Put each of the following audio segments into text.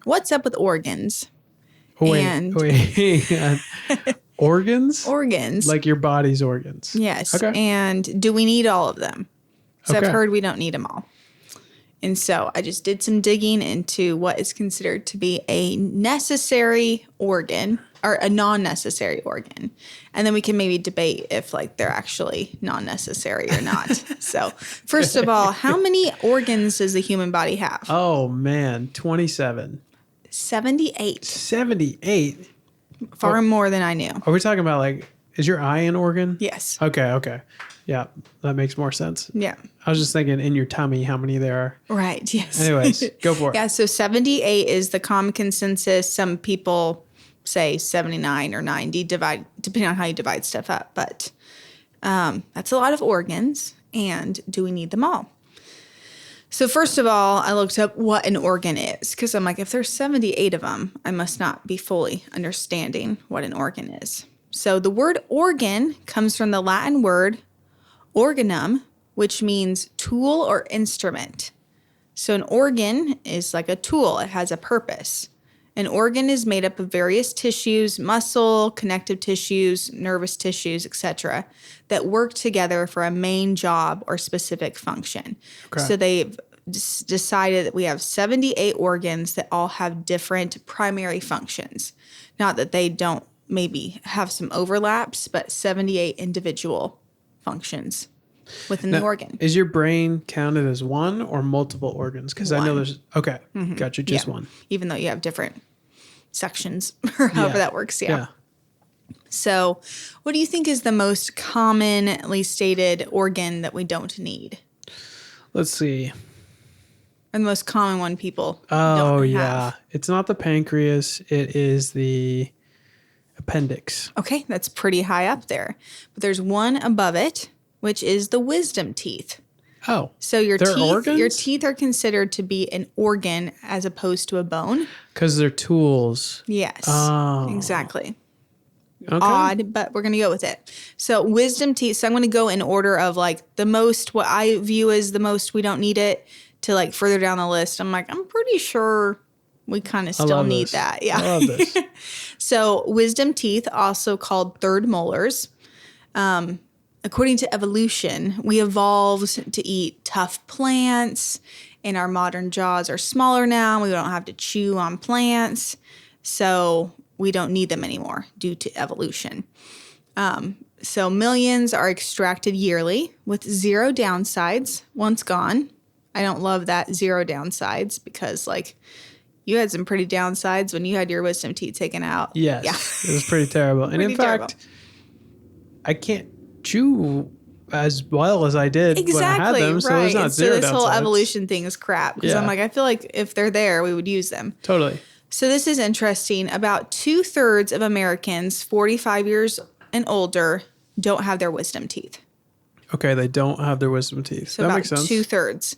what's up with organs? Wait. Organs? Organs. Like your body's organs. Yes. Okay. And do we need all of them? So Okay. I've heard we don't need them all. And so I just did some digging into what is considered to be a necessary organ or a non-necessary organ. And then we can maybe debate if like they're actually non-necessary or not. So first of all, how many organs does the human body have? Oh, man. 27. 78. 78? Far more than I knew. Are we talking about like, is your eye an organ? Yes. Okay. Yeah, that makes more sense. Yeah. I was just thinking in your tummy how many there are. Right. Yes. Anyways, go for it. Yeah. So 78 is the common consensus. Some people say 79 or 90, depending on how you divide stuff up. But that's a lot of organs. And do we need them all? So first of all, I looked up what an organ is because I'm like, if there's 78 of them, I must not be fully understanding what an organ is. So the word organ comes from the Latin word organum, which means tool or instrument. So an organ is like a tool. It has a purpose. An organ is made up of various tissues, muscle, connective tissues, nervous tissues, etc., that work together for a main job or specific function. Okay. So they've decided that we have 78 organs that all have different primary functions. Not that they don't maybe have some overlaps, but 78 individual functions within the organ. Is your brain counted as one or multiple organs? Because I know there's, okay, gotcha, just one. Even though you have different sections or however that works. Yeah. So what do you think is the most commonly stated organ that we don't need? Let's see. Or the most common one people Oh, don't yeah. have? It's not the pancreas. It is the appendix. Okay, that's pretty high up there. But there's one above it, which is the wisdom teeth. Oh. So your they're teeth, organs? your teeth are considered to be an organ as opposed to a bone. Because they're tools. Yes. Oh. Exactly. Okay. Odd, but we're going to go with it. So wisdom teeth. So I'm going to go in order of like the most, what I view as the most we don't need it, to like further down the list. I'm like, I'm pretty sure we kind of still need that. Yeah. I love this. So wisdom teeth, also called third molars. According to evolution, we evolved to eat tough plants, and our modern jaws are smaller now. We don't have to chew on plants. So we don't need them anymore due to evolution. So millions are extracted yearly with zero downsides once gone. I don't love that zero downsides because like you had some pretty downsides when you had your wisdom teeth taken out. Yes. Yeah. It was pretty terrible. And in fact, I can't chew as well as I did when I had them. So there's not zero So this whole downsides. evolution thing is crap because I'm like, I feel like if they're there, we would use them. Totally. So this is interesting. About 2/3 of Americans 45 years and older don't have their wisdom teeth. Okay, they don't have their wisdom teeth. So that about makes sense. 2/3.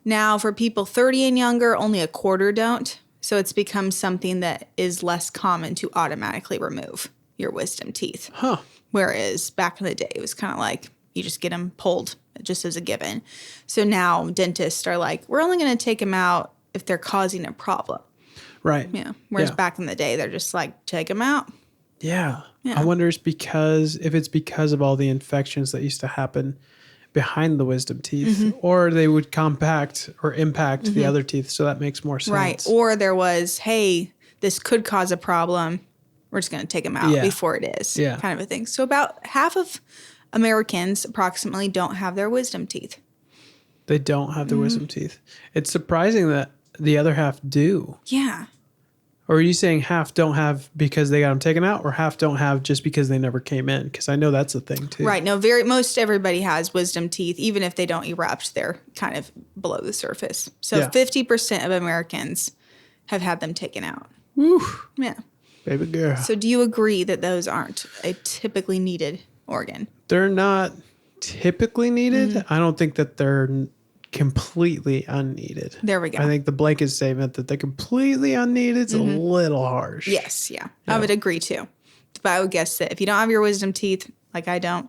Now, for people 30 and younger, only a quarter don't. So it's become something that is less common to automatically remove your wisdom teeth. Huh. Whereas back in the day, it was kind of like you just get them pulled just as a given. So now dentists are like, we're only going to take them out if they're causing a problem. Right. Yeah. Whereas back in the day, they're just like, take them out. Yeah. I wonder if it's because of all the infections that used to happen behind the wisdom teeth, or they would compact or impact the other teeth. So that makes more sense. Right. Or there was, hey, this could cause a problem. We're just going to take them out before it is. Yeah. Kind of a thing. So about half of Americans approximately don't have their wisdom teeth. They don't have their wisdom teeth. It's surprising that the other half do. Yeah. Or are you saying half don't have because they got them taken out, or half don't have just because they never came in? Because I know that's a thing too. Right. No, most everybody has wisdom teeth, even if they don't erupt, they're kind of below the surface. So 50% of Americans have had them taken out. Woo. Yeah. Baby girl. So do you agree that those aren't a typically needed organ? They're not typically needed. I don't think that they're completely unneeded. There we go. I think the blanket statement that they're completely unneeded is a little harsh. Yes, yeah. I would agree too. But I would guess that if you don't have your wisdom teeth, like I don't,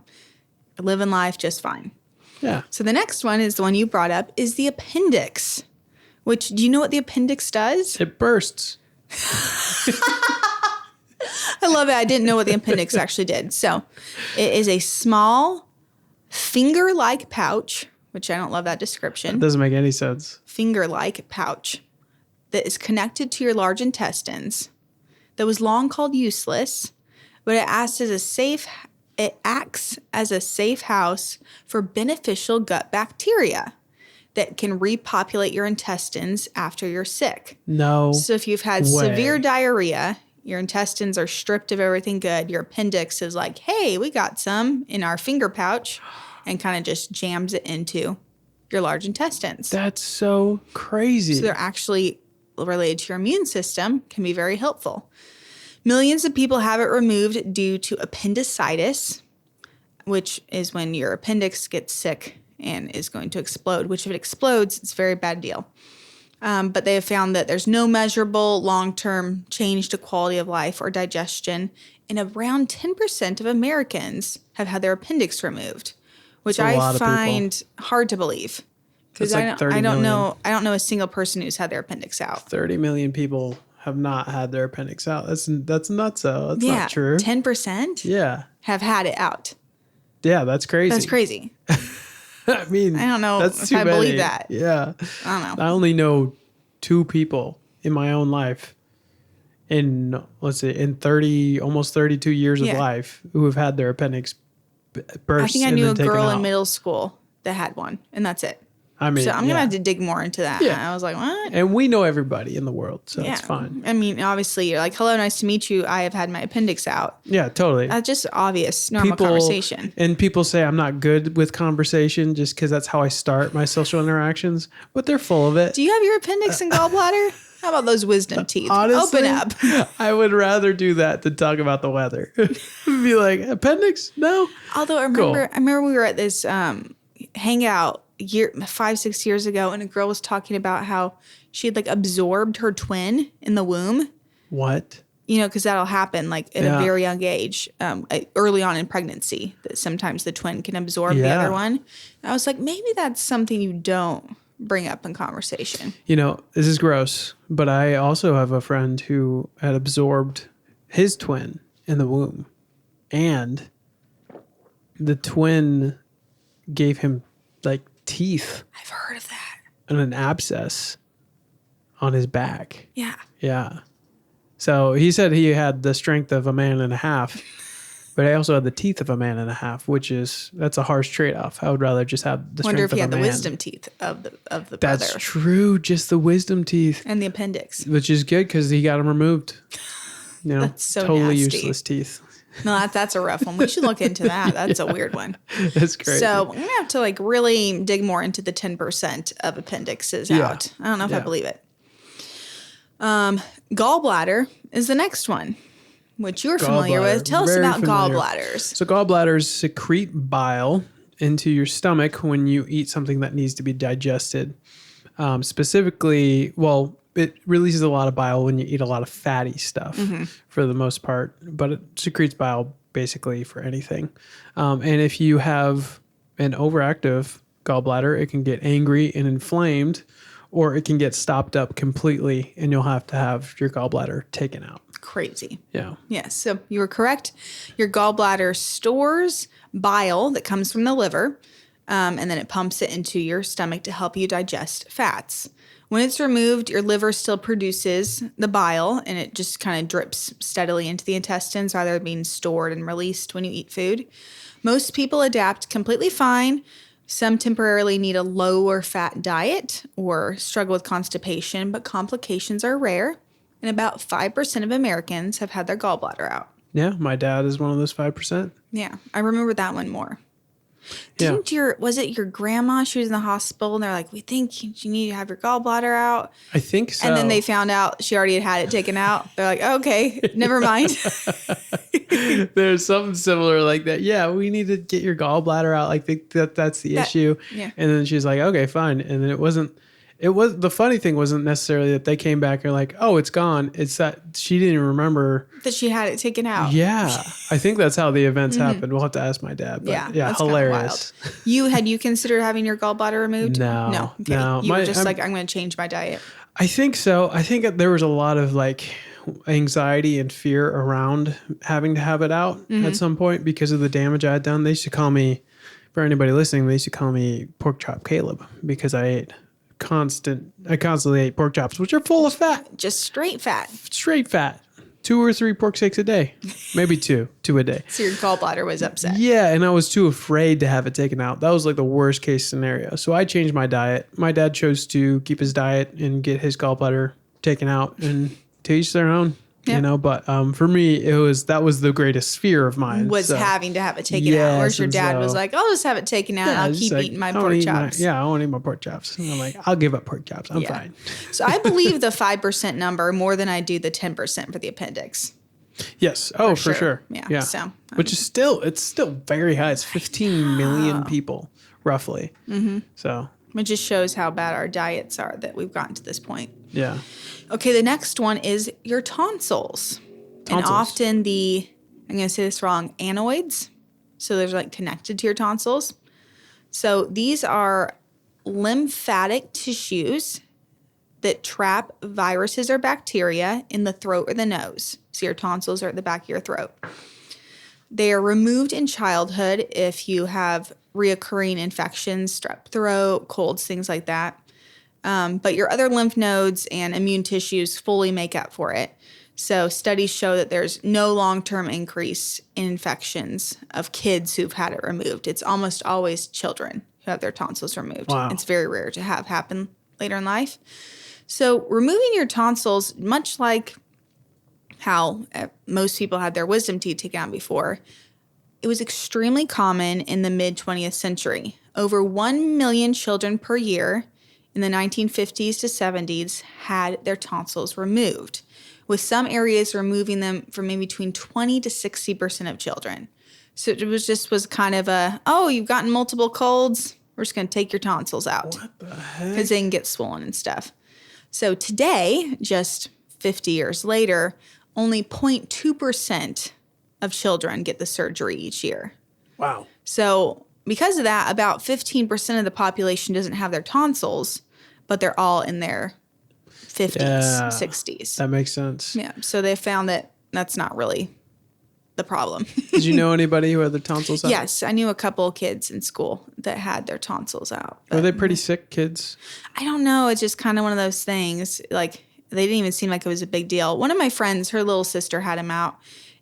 you're living life just fine. Yeah. So the next one is the one you brought up, is the appendix. Which, do you know what the appendix does? It bursts. I love it. I didn't know what the appendix actually did. So it is a small finger-like pouch, which I don't love that description. It doesn't make any sense. Finger-like pouch that is connected to your large intestines that was long called useless, but it acts as a safe house for beneficial gut bacteria that can repopulate your intestines after you're sick. No. So if you've had severe diarrhea, your intestines are stripped of everything good, your appendix is like, hey, we got some in our finger pouch, and kind of just jams it into your large intestines. That's so crazy. So they're actually related to your immune system, can be very helpful. Millions of people have it removed due to appendicitis, which is when your appendix gets sick and is going to explode, which if it explodes, it's a very bad deal. But they have found that there's no measurable long-term change to quality of life or digestion, and around 10% of Americans have had their appendix removed, which I find hard to believe. Because I don't know a single person who's had their appendix out. 30 million people have not had their appendix out. That's nuts though. That's not true. 10%? Yeah. Have had it out. Yeah, that's crazy. That's crazy. I mean, I don't know if I believe that. Yeah. I don't know. I only know 2 people in my own life in 30, almost 32 years of life who have had their appendix burst. I think I knew a girl in middle school that had one, and that's it. I mean, so I'm going to have to dig more into that. Yeah. I was like, what? And we know everybody in the world, so it's fine. I mean, obviously, you're like, hello, nice to meet you. I have had my appendix out. Yeah, totally. That's just obvious, normal conversation. And people say I'm not good with conversation just because that's how I start my social interactions, but they're full of it. Do you have your appendix and gallbladder? How about those wisdom teeth? Honestly, open up. I would rather do that than talk about the weather. Be like, appendix? No. Although I remember we were at this hangout 5-6 years ago, and a girl was talking about how she had like absorbed her twin in the womb. What? You know, because that'll happen like at a very young age, early on in pregnancy, that sometimes the twin can absorb the other one. And I was like, maybe that's something you don't bring up in conversation. You know, this is gross, but I also have a friend who had absorbed his twin in the womb, and the twin gave him like teeth. I've heard of that. And an abscess on his back. Yeah. Yeah. So he said he had the strength of a man and a half, but I also had the teeth of a man and a half, that's a harsh trade-off. I would rather just have the strength of a man. Wonder if he had the wisdom teeth of the brother. That's true. Just the wisdom teeth. And the appendix. Which is good because he got them removed. You know, that's so totally nasty. Useless teeth. No, that's a rough one. We should look into that. That's a weird one. That's crazy. So I'm going to have to like really dig more into the 10% of appendixes out. I don't know if I believe it. Gallbladder is the next one, which you're familiar with. Tell us about gallbladders. So gallbladders secrete bile into your stomach when you eat something that needs to be digested. Specifically, it releases a lot of bile when you eat a lot of fatty stuff for the most part, but it secretes bile basically for anything. And if you have an overactive gallbladder, it can get angry and inflamed, or it can get stopped up completely and you'll have to have your gallbladder taken out. Crazy. Yeah. Yes. So you were correct. Your gallbladder stores bile that comes from the liver, and then it pumps it into your stomach to help you digest fats. When it's removed, your liver still produces the bile, and it just kind of drips steadily into the intestines rather than being stored and released when you eat food. Most people adapt completely fine. Some temporarily need a lower fat diet or struggle with constipation, but complications are rare. And about 5% of Americans have had their gallbladder out. Yeah, my dad is one of those 5%. Yeah, I remember that one more. Was it your grandma? She was in the hospital and they're like, we think you need to have your gallbladder out. I think so. And then they found out she already had it taken out. They're like, okay, never mind. There's something similar like that. Yeah, we need to get your gallbladder out. Like that's the issue. Yeah. And then she's like, okay, fine. And then it was the funny thing wasn't necessarily that they came back and like, oh, it's gone. It's that she didn't even remember that she had it taken out. Yeah. I think that's how the events happened. We'll have to ask my dad. But yeah, hilarious. Had you considered having your gallbladder removed? No. Okay. No. You were just I'm going to change my diet. I think so. I think there was a lot of like anxiety and fear around having to have it out at some point because of the damage I had done. They used to call me, for anybody listening, they used to call me Pork Chop Caleb because I constantly ate pork chops, which are full of fat. Just straight fat. Straight fat. 2 or 3 pork steaks a day. Maybe two a day. So your gallbladder was upset. Yeah, and I was too afraid to have it taken out. That was like the worst case scenario. So I changed my diet. My dad chose to keep his diet and get his gallbladder taken out, and to each their own. Yep. You know, but for me, that was the greatest fear of mine. Was having to have it taken out. Whereas your dad was like, I'll just have it taken out and I'll keep eating my pork chops. I won't eat my pork chops. And I'm like, I'll give up pork chops. I'm fine. So I believe the 5% number more than I do the 10% for the appendix. Yes. Oh, for sure. Yeah. So, which is still very high. It's 15 million people, roughly. Mm-hmm. So it just shows how bad our diets are that we've gotten to this point. Yeah. Okay, the next one is your tonsils. And often I'm going to say this wrong, anoids. So there's like connected to your tonsils. So these are lymphatic tissues that trap viruses or bacteria in the throat or the nose. So your tonsils are at the back of your throat. They are removed in childhood if you have reoccurring infections, strep throat, colds, things like that. But your other lymph nodes and immune tissues fully make up for it. So studies show that there's no long-term increase in infections of kids who've had it removed. It's almost always children who have their tonsils removed. Wow. It's very rare to have happen later in life. So removing your tonsils, much like how most people had their wisdom teeth taken out before, it was extremely common in the mid-20th century. Over 1 million children per year in the 1950s to 70s had their tonsils removed, with some areas removing them for maybe between 20 to 60% of children. So it was kind of you've gotten multiple colds, we're just going to take your tonsils out. What the heck? Because they can get swollen and stuff. So today, just 50 years later, only 0.2% of children get the surgery each year. Wow. So because of that, about 15% of the population doesn't have their tonsils, but they're all in their 50s, 60s. That makes sense. Yeah. So they found that that's not really the problem. Did you know anybody who had their tonsils out? Yes. I knew a couple of kids in school that had their tonsils out. Were they pretty sick kids? I don't know. It's just kind of one of those things. Like, they didn't even seem like it was a big deal. One of my friends, her little sister had him out.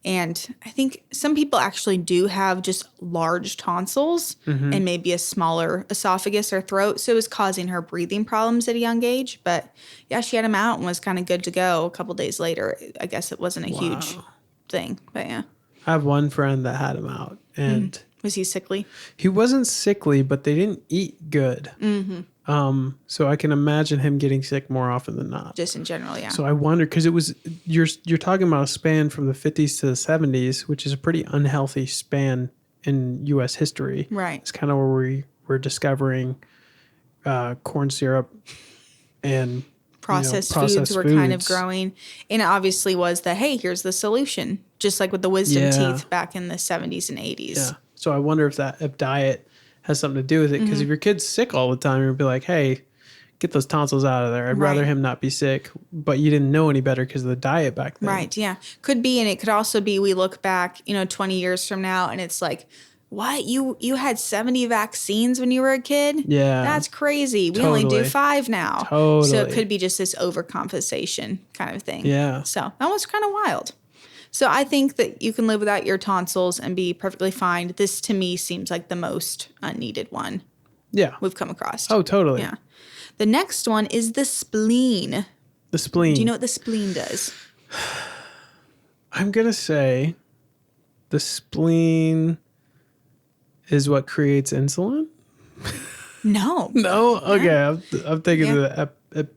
And I think some people actually do have just large tonsils and maybe a smaller esophagus or throat. So it was causing her breathing problems at a young age. But yeah, she had him out and was kind of good to go. A couple days later, I guess it wasn't a huge thing. But yeah. I have one friend that had him out. And was he sickly? He wasn't sickly, but they didn't eat good. So I can imagine him getting sick more often than not. Just in general, yeah. So I wonder, because it was you're talking about a span from the 50s to the 70s, which is a pretty unhealthy span in U.S. history. Right. It's kind of where we were discovering corn syrup and processed foods were kind of growing. And it obviously was that, hey, here's the solution. Just like with the wisdom teeth back in the 70s and 80s. Yeah. So I wonder if diet has something to do with it. Because if your kid's sick all the time, you'll be like, hey, get those tonsils out of there. I'd rather him not be sick. But you didn't know any better because of the diet back then. Right, yeah. Could be, and it could also be we look back, 20 years from now, and it's like, what? You had 70 vaccines when you were a kid? Yeah. That's crazy. We only do 5 now. Totally. So it could be just this overcompensation kind of thing. Yeah. So that was kind of wild. So I think that you can live without your tonsils and be perfectly fine. This, to me, seems like the most unneeded one we've come across. Oh, totally. Yeah. The next one is the spleen. The spleen. Do you know what the spleen does? I'm going to say the spleen is what creates insulin. No. No? Okay. I'm thinking of the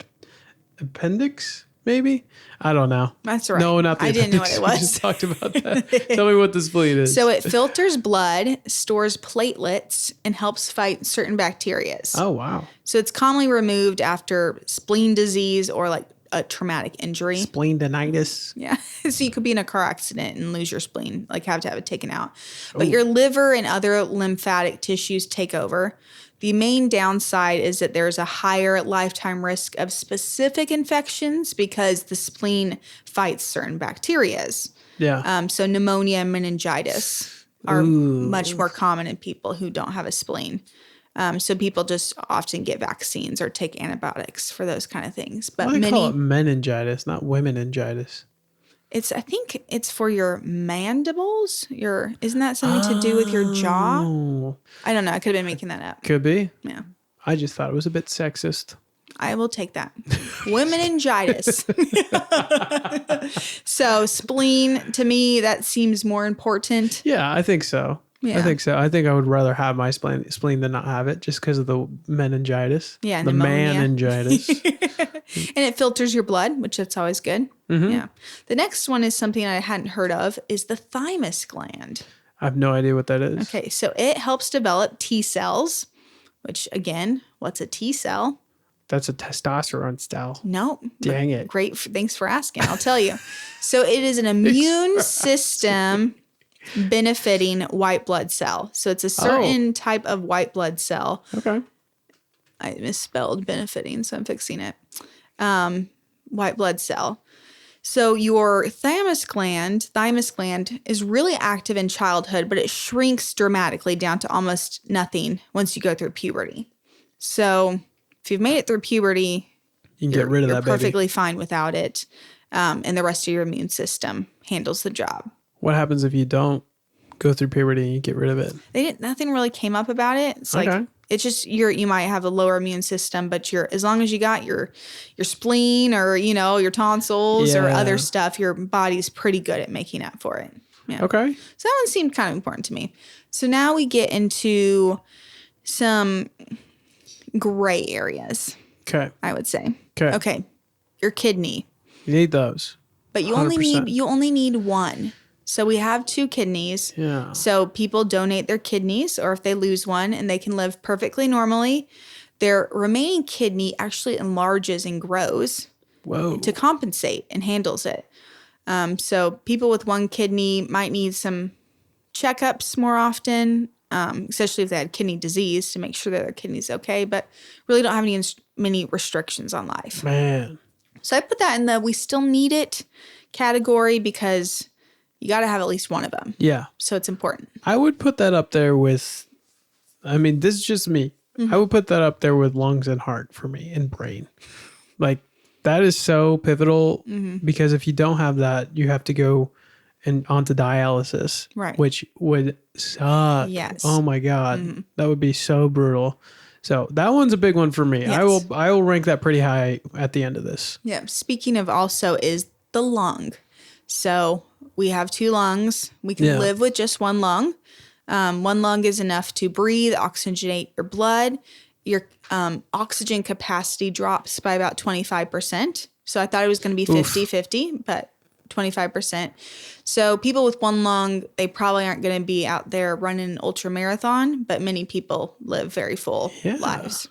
appendix, maybe? I don't know. That's right. No, not the appendix. I didn't know what it was. We just talked about that. Tell me what the spleen is. So it filters blood, stores platelets, and helps fight certain bacteria. Oh, wow. So it's commonly removed after spleen disease or like a traumatic injury. Spleendinitis. Yeah. So you could be in a car accident and lose your spleen, like have to have it taken out. But your liver and other lymphatic tissues take over. The main downside is that there's a higher lifetime risk of specific infections because the spleen fights certain bacterias. Yeah. So pneumonia and meningitis are much more common in people who don't have a spleen. So people just often get vaccines or take antibiotics for those kind of things. But Why they call it meningitis, not womeningitis? I think it's for your mandibles. Isn't that something to do with your jaw? I don't know. I could have been making that up. Could be. Yeah. I just thought it was a bit sexist. I will take that. Womeningitis. So spleen, to me, that seems more important. Yeah, I think so. Yeah. I think so. I think I would rather have my spleen than not have it just because of the meningitis. Yeah, the pneumonia. meningitis. And it filters your blood, which that's always good. Mm-hmm. Yeah. The next one is something I hadn't heard of, is the thymus gland. I have no idea what that is. Okay, so it helps develop T cells, which again, what's a T cell? That's a testosterone style. No. Dang it. Great. Thanks for asking. I'll tell you. So it is an immune system benefiting white blood cell. So it's a certain type of white blood cell. Okay. I misspelled benefiting, so I'm fixing it. White blood cell. So your thymus gland is really active in childhood, but it shrinks dramatically down to almost nothing once you go through puberty. So if you've made it through puberty, you can get rid of that baby. You're perfectly fine without it. And the rest of your immune system handles the job. What happens if you don't go through puberty and you get rid of it? Nothing really came up about it. It's okay. like, it's just you might have a lower immune system, but as long as you got your spleen or, your tonsils or other stuff, your body's pretty good at making up for it. Yeah. Okay. So that one seemed kind of important to me. So now we get into some gray areas. Okay. I would say. Okay. Okay. Your kidney. You need those. But you 100%. only need one. So we have 2 kidneys. Yeah. So people donate their kidneys, or if they lose one and they can live perfectly normally, their remaining kidney actually enlarges and grows to compensate and handles it. So people with 1 kidney might need some checkups more often, especially if they had kidney disease, to make sure that their kidney's okay, but really don't have many restrictions on life. Man. So I put that in the we still need it category because you got to have at least one of them. Yeah. So it's important. I would put that up there with, this is just me. Mm-hmm. I would put that up there with lungs and heart for me and brain. Like that is so pivotal because if you don't have that, you have to go onto dialysis, right? Which would suck. Yes. Oh my God. That would be so brutal. So that one's a big one for me. Yes. I will rank that pretty high at the end of this. Yeah. Speaking of also is the lung. So we have 2 lungs. We can live with just 1 lung. 1 lung is enough to breathe, oxygenate your blood. Your oxygen capacity drops by about 25%. So I thought it was going to be 50-50, but 25%. So people with 1 lung, they probably aren't going to be out there running an ultra marathon, but many people live very full lives.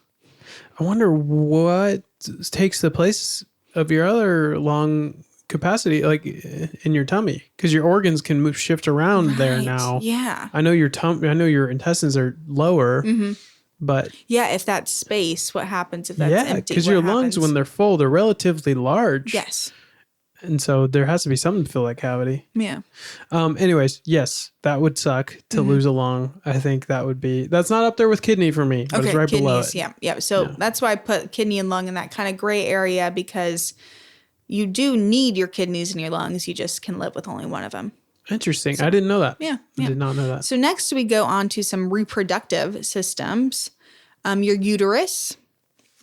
I wonder what takes the place of your other lung capacity, like in your tummy, because your organs can shift around there now. Yeah. I know your intestines are lower, but if that's space, what happens if that's empty? because your lungs, when they're full, they're relatively large. Yes. And so there has to be something to fill that cavity. Yeah. Anyways, yes, that would suck to lose a lung. I think that's not up there with kidney for me, but it's right below it. Yeah. So that's why I put kidney and lung in that kind of gray area, because you do need your kidneys and your lungs. You just can live with only one of them. Interesting. I didn't know that. Yeah. I did not know that. So next we go on to some reproductive systems. Your uterus,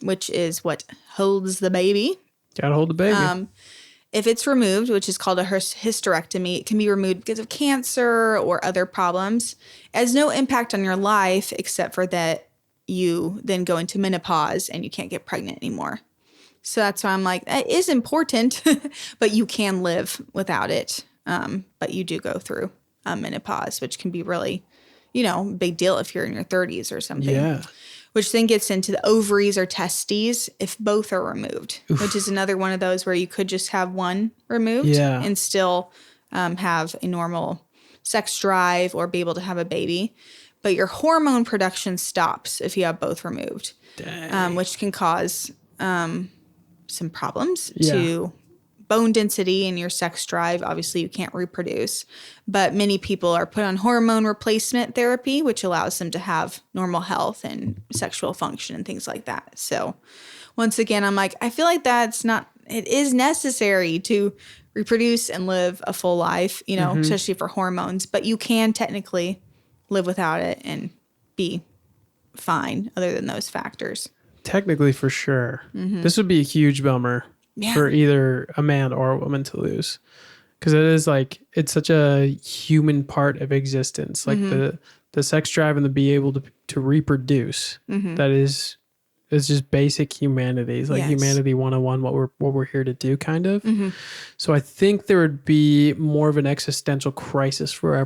which is what holds the baby. Gotta hold the baby. If it's removed, which is called a hysterectomy, it can be removed because of cancer or other problems. It has no impact on your life except for that you then go into menopause and you can't get pregnant anymore. So that's why I'm like, that is important, but you can live without it. But you do go through menopause, which can be really, big deal if you're in your 30s or something. Yeah. Which then gets into the ovaries or testes if both are removed, which is another one of those where you could just have one removed and still have a normal sex drive or be able to have a baby. but your hormone production stops if you have both removed, which can cause some problems to bone density and your sex drive. Obviously, you can't reproduce, but many people are put on hormone replacement therapy, which allows them to have normal health and sexual function and things like that. So once again, I'm like, I feel like it is necessary to reproduce and live a full life, especially for hormones, but you can technically live without it and be fine other than those factors. Technically, for sure. This would be a huge bummer for either a man or a woman to lose, because it is like, it's such a human part of existence, like the sex drive and the be able to reproduce. That is, it's just basic humanity. It's like humanity 101, what we're here to do, kind of. So I think there would be more of an existential crisis for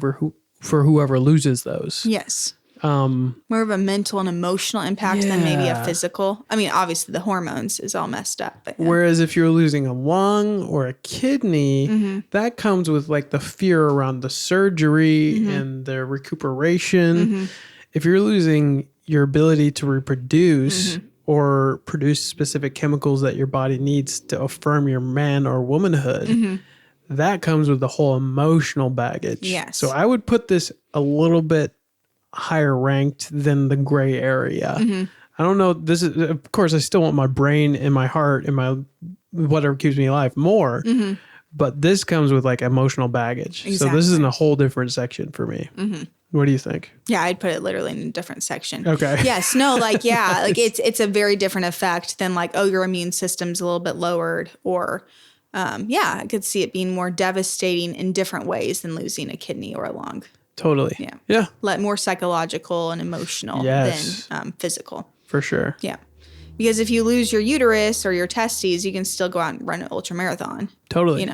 whoever loses those. Yes. More of a mental and emotional impact than maybe a physical. I mean, obviously the hormones is all messed up. But whereas if you're losing a lung or a kidney, that comes with like the fear around the surgery and the recuperation. If you're losing your ability to reproduce or produce specific chemicals that your body needs to affirm your man or womanhood, that comes with the whole emotional baggage. Yes. So I would put this a little bit higher ranked than the gray area. I don't know. This is, of course, I still want my brain and my heart and my whatever keeps me alive more. But this comes with like emotional baggage. Exactly. So this is in a whole different section for me. What do you think? Yeah, I'd put it literally in a different section. Okay. Yes. No, like, yeah, like it's a very different effect than like, oh, your immune system's a little bit lowered, or I could see it being more devastating in different ways than losing a kidney or a lung. Totally. Yeah. Yeah. More psychological and emotional than physical. For sure. Yeah. Because if you lose your uterus or your testes, you can still go out and run an ultramarathon. Totally.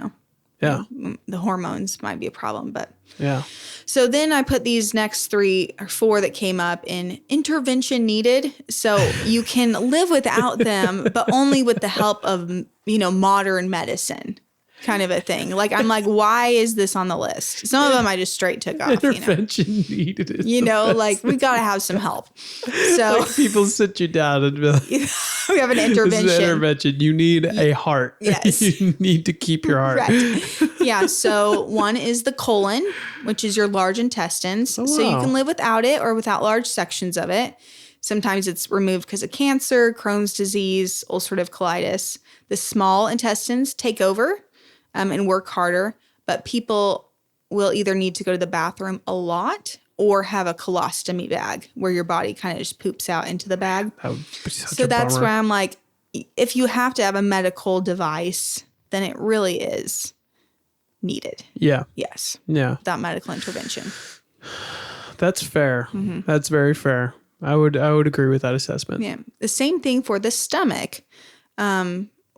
Yeah. The hormones might be a problem, but. Yeah. So then I put these next 3 or 4 that came up in intervention needed. So you can live without them, but only with the help of, modern medicine. Kind of a thing. Like, I'm like, why is this on the list? Some of them I just straight took off. Intervention needed. Like, we got to have some help. So like people sit you down and be like, we have an intervention. This is an intervention. You need a heart. Yes. You need to keep your heart. Right. Yeah. So one is the colon, which is your large intestines. Oh, wow. So you can live without it or without large sections of it. Sometimes it's removed because of cancer, Crohn's disease, ulcerative colitis. The small intestines take over and work harder, but people will either need to go to the bathroom a lot or have a colostomy bag where your body kind of just poops out into the bag. So that's where I'm like, if you have to have a medical device, then it really is needed. Yeah. Yes. Yeah. Without medical intervention. That's fair. That's very fair. I would agree with that assessment. Yeah. The same thing for the stomach.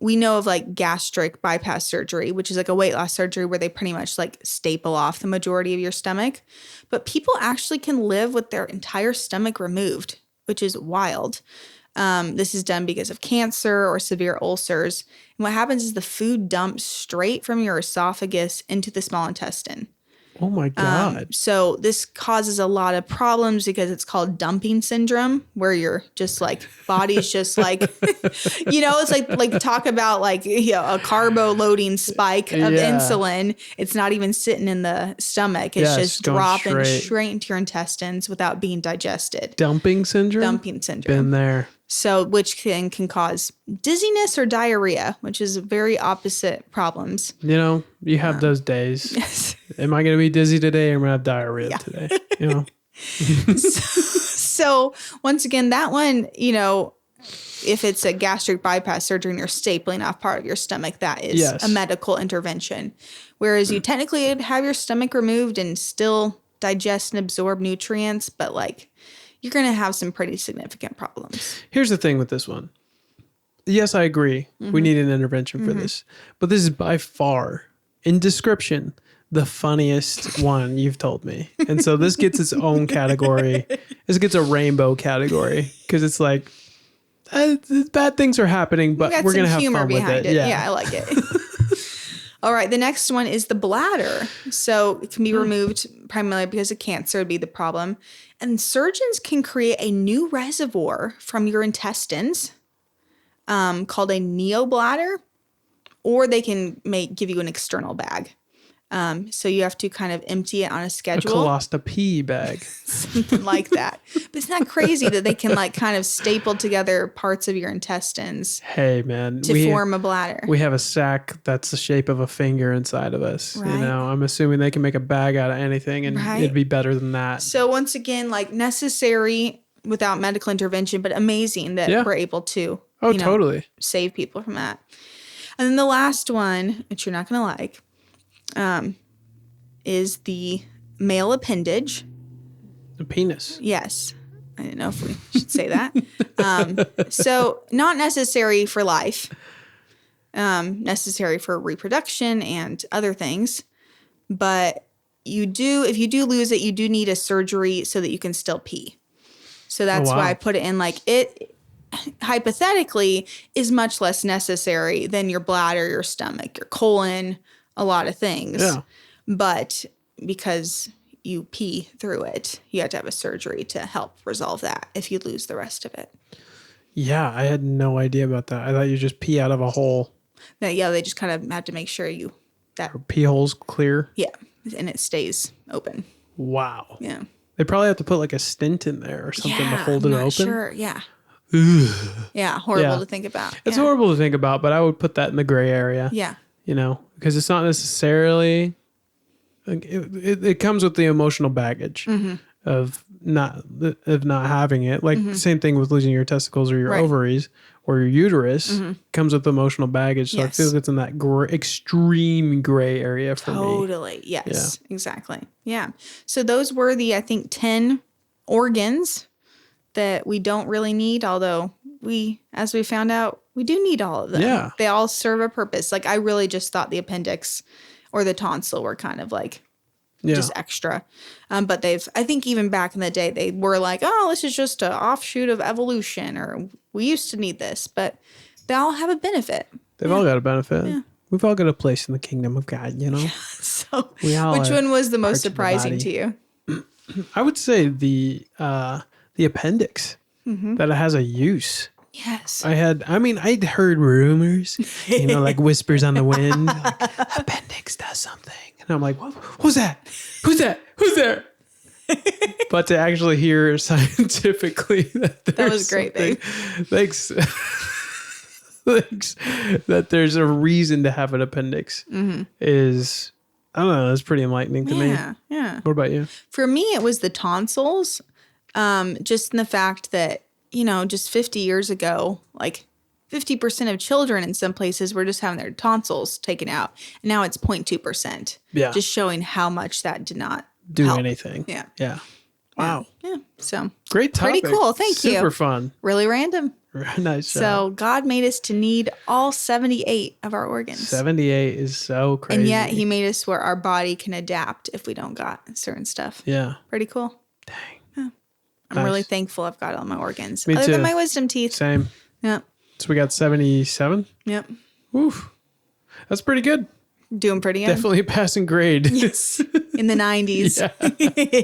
We know of like gastric bypass surgery, which is like a weight loss surgery where they pretty much like staple off the majority of your stomach. But people actually can live with their entire stomach removed, which is wild. This is done because of cancer or severe ulcers. And what happens is the food dumps straight from your esophagus into the small intestine. Oh my God. So this causes a lot of problems because it's called dumping syndrome, where you're just like, body's just like, it's like talk about like, a carbo loading spike of insulin. It's not even sitting in the stomach. It's just dropping straight into your intestines without being digested. Dumping syndrome? Dumping syndrome. Been there. So which can cause dizziness or diarrhea, which is very opposite problems. You have those days. Yes. Am I going to be dizzy today or am I going to have diarrhea today? So once again, that one, if it's a gastric bypass surgery and you're stapling off part of your stomach, that is a medical intervention. Whereas you technically have your stomach removed and still digest and absorb nutrients, but like, you're going to have some pretty significant problems. Here's the thing with this one. Yes, I agree. We need an intervention for this. But this is by far, in description, the funniest one you've told me. And so this gets its own category. This gets a rainbow category because it's like, bad things are happening, but we're going to have fun with it. Yeah, I like it. All right. The next one is the bladder. So it can be removed primarily because of cancer would be the problem. And surgeons can create a new reservoir from your intestines called a neobladder, or they can give you an external bag. So you have to kind of empty it on a A schedule. colostomy bag. Something like that. But isn't that crazy that they can like kind of staple together parts of your intestines Hey, man. to form a bladder? We have a sack that's the shape of a finger inside of us. Right. You know, I'm assuming they can make a bag out of anything, and Right. it'd be better than that. So once again, like necessary without medical intervention, but amazing that we're able to Totally. save people from that. And then the last one, which you're not going to like, is the male appendage. The penis. Yes. I didn't know if we should say that. So not necessary for life, necessary for reproduction and other things. But if you do lose it, you do need a surgery so that you can still pee. So that's why I put it in like it hypothetically is much less necessary than your bladder, your stomach, your colon, a lot of things. Yeah. But because you pee through it, you have to have a surgery to help resolve that if you lose the rest of it. Yeah, I had no idea about that. I thought you just pee out of a hole. They just kind of have to make sure Pee hole's clear. Yeah, and it stays open. Wow. Yeah. They probably have to put like a stent in there or something to hold it I'm not open. Sure. Yeah. Yeah. Horrible to think about. It's horrible to think about, but I would put that in the gray area. Yeah. You know, because it's not necessarily. Like, it comes with the emotional baggage of not having it. Like the same thing with losing your testicles or your ovaries or your uterus comes with emotional baggage. So I feel like it's in that extreme gray area for me. Totally. Yes. Yeah. Exactly. Yeah. So those were I think 10 organs that we don't really need, although as we found out, we do need all of them. Yeah. They all serve a purpose. Like I really just thought the appendix or the tonsil were kind of like just extra. But I think even back in the day, they were like, oh, this is just an offshoot of evolution, or we used to need this, but they all have a benefit. They've all got a benefit. Yeah. We've all got a place in the kingdom of God, you know? So which one was the most parts of the surprising to body. you? I would say the appendix, that it has a use. Yes. I'd heard rumors, like whispers on the wind, like appendix does something. And I'm like, who's that? Who's that? Who's there? But to actually hear scientifically that was great, babe. Thanks. Thanks. That there's a reason to have an appendix is, I don't know, that's pretty enlightening to me. Yeah. What about you? For me, it was the tonsils. Just in the fact that, just 50 years ago, like 50% of children in some places were just having their tonsils taken out. And now it's 0.2%. Yeah. Just showing how much that did not Do help. anything. Yeah. Yeah. Wow. Yeah. So Great topic. pretty cool. Thank you. Super fun. Really random. Nice job. So God made us to need all 78 of our organs. 78 is so crazy. And yet he made us where our body can adapt if we don't got certain stuff. Yeah. Pretty cool. Dang. Yeah. I'm Nice. really thankful I've got all my organs. Me Other too. than my wisdom teeth. Same. Yep. So we got 77. Yep. Oof. That's pretty good. Doing pretty good. Definitely a passing grade. Yes. In the 90s. Yeah.